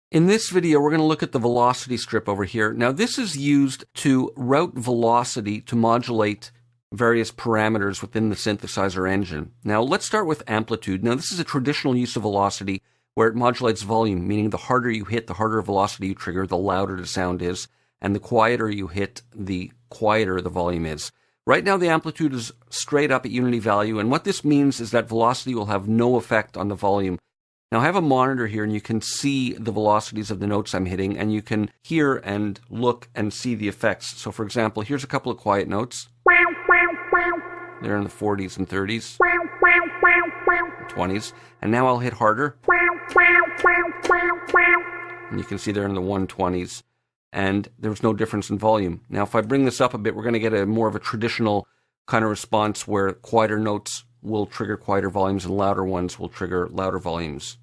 In this video, we're going to look at the velocity strip over here. Now, this is used to route velocity to modulate various parameters within the synthesizer engine. Now, let's start with amplitude. Now, this is a traditional use of velocity where it modulates volume, meaning the harder you hit, the harder velocity you trigger, the louder the sound is, and the quieter you hit, the quieter the volume is. Right now, the amplitude is straight up at unity value, and what this means is that velocity will have no effect on the volume. Now I have a monitor here and you can see the velocities of the notes I'm hitting, and you can hear and look and see the effects. So for example, here's a couple of quiet notes. They're in the 40s and 30s, 20s, and now I'll hit harder. And you can see they're in the 120s, and there's no difference in volume. Now if I bring this up a bit, we're going to get a more of a traditional kind of response where quieter notes will trigger quieter volumes and louder ones will trigger louder volumes.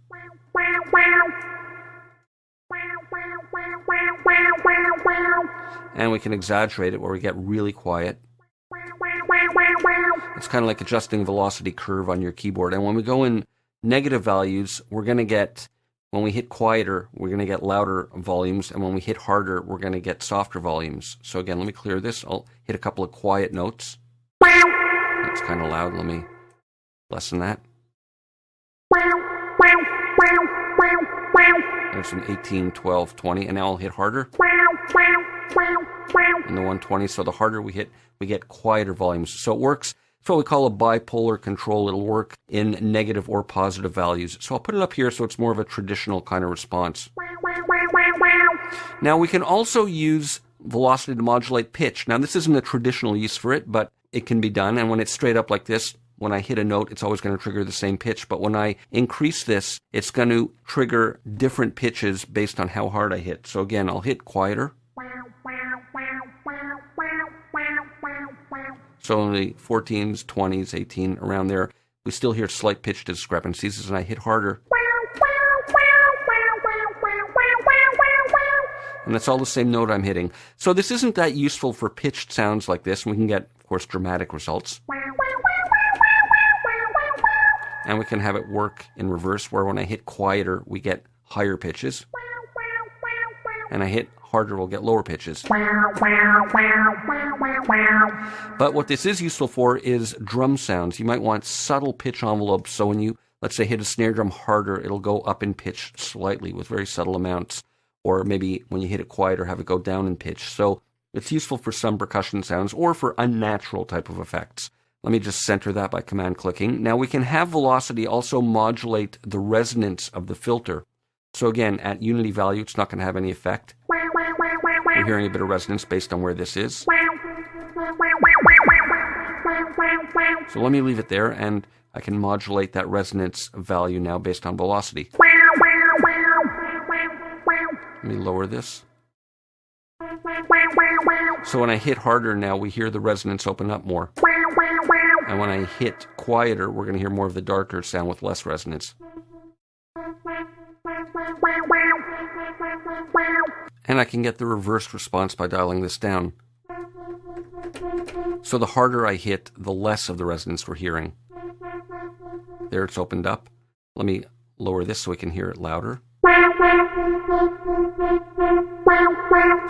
And we can exaggerate it where we get really quiet. It's kind of like adjusting velocity curve on your keyboard. And when we go in negative values, we're going to get, when we hit quieter, we're going to get louder volumes. And when we hit harder, we're going to get softer volumes. So again, let me clear this. I'll hit a couple of quiet notes. That's kind of loud. Let me lessen that. There's some 18, 12, 20, and now I'll hit harder. In the 120, so the harder we hit, we get quieter volumes. So it works, it's what we call a bipolar control. It'll work in negative or positive values. So I'll put it up here so it's more of a traditional kind of response. Now we can also use velocity to modulate pitch. Now this isn't a traditional use for it, but it can be done, and when it's straight up like this, when I hit a note, it's always going to trigger the same pitch. But when I increase this, it's going to trigger different pitches based on how hard I hit. So again, I'll hit quieter. So in the 14s, 20s, 18, around there, we still hear slight pitch discrepancies. As I hit harder. And that's all the same note I'm hitting. So this isn't that useful for pitched sounds like this. And we can get, of course, dramatic results. And we can have it work in reverse, where when I hit quieter, we get higher pitches. And I hit harder, we'll get lower pitches. But what this is useful for is drum sounds. You might want subtle pitch envelopes, so when you, let's say, hit a snare drum harder, it'll go up in pitch slightly with very subtle amounts. Or maybe when you hit it quieter, have it go down in pitch. So it's useful for some percussion sounds or for unnatural type of effects. Let me just center that by command clicking. Now we can have velocity also modulate the resonance of the filter. So again, at unity value, it's not going to have any effect. We're hearing a bit of resonance based on where this is. So let me leave it there, and I can modulate that resonance value now based on velocity. Let me lower this. So when I hit harder now, we hear the resonance open up more. And when I hit quieter, we're going to hear more of the darker sound with less resonance. And I can get the reversed response by dialing this down. So the harder I hit, the less of the resonance we're hearing. There, it's opened up. Let me lower this so we can hear it louder.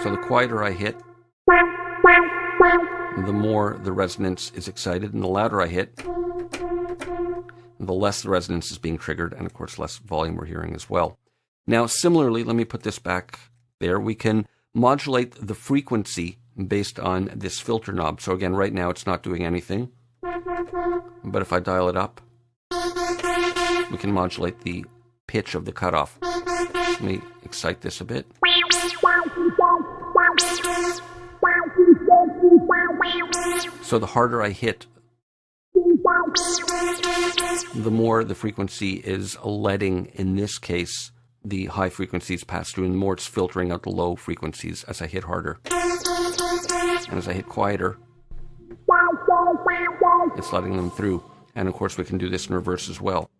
So the quieter I hit, the more the resonance is excited, and the louder I hit, the less the resonance is being triggered, and of course less volume we're hearing as well. Now similarly, let me put this back there, we can modulate the frequency based on this filter knob. So again, right now it's not doing anything, but if I dial it up, we can modulate the pitch of the cutoff. Let me excite this a bit. So the harder I hit, the more the frequency is letting, in this case, the high frequencies pass through, and the more it's filtering out the low frequencies as I hit harder. And as I hit quieter, it's letting them through. And of course we can do this in reverse as well.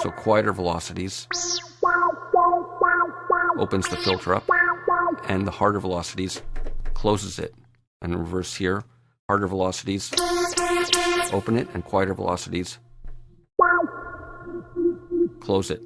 So quieter velocities opens the filter up, and the harder velocities closes it. And in reverse here, harder velocities open it, and quieter velocities close it.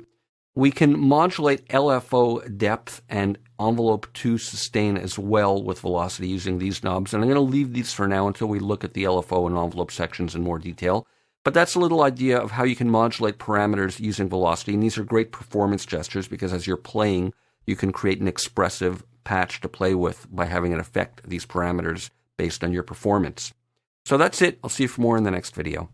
We can modulate LFO depth and envelope to sustain as well with velocity using these knobs. And I'm going to leave these for now until we look at the LFO and envelope sections in more detail. But that's a little idea of how you can modulate parameters using velocity. And these are great performance gestures because as you're playing, you can create an expressive patch to play with by having it affect these parameters based on your performance. So that's it. I'll see you for more in the next video.